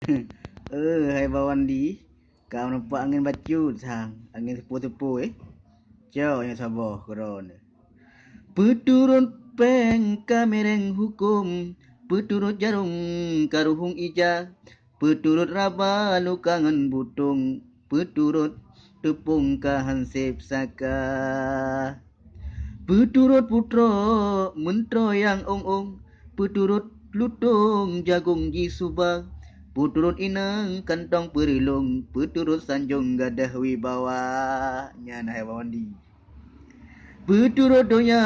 Hai bawan di, kau nampak angin baju sang, angin sepuh-sepuh Jauh yang sabar keron. Peturut peng kamereng hukum, peturut jarum karuhung ija, peturut raba nu kangen butung, peturut tepung kahansip saka. Peturut putra mentro yang ong-ong, peturut lutung jagung ji subang, peturut inang kantong perilung, peturut sanjung gadah wibawa. Nyana hewan di. Peturut doya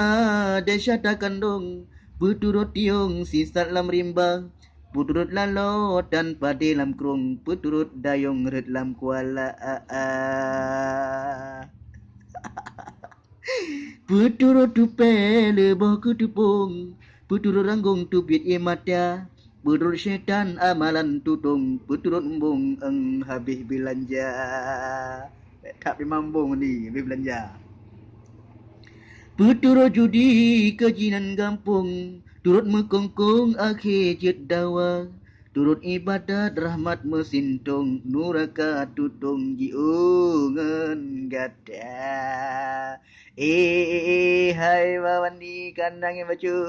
desyata kandung, peturut tiung sisat lam rimba, peturut lalo dan padi lam krung, peturut dayung red lam kuala. Peturut tupe lebah ketepung, peturut ranggung tubit ye mata, peturut syaitan amalan tutung, peturut embung eng habis belanja. Tak dimambung ni habis belanja. Peturut judi kejinan gampung, turut mekongkong akhir jet dawa, turut ibadat rahmat mesintung, nuraka tutung jiungan gada. Hai bawan di kandang yang baju.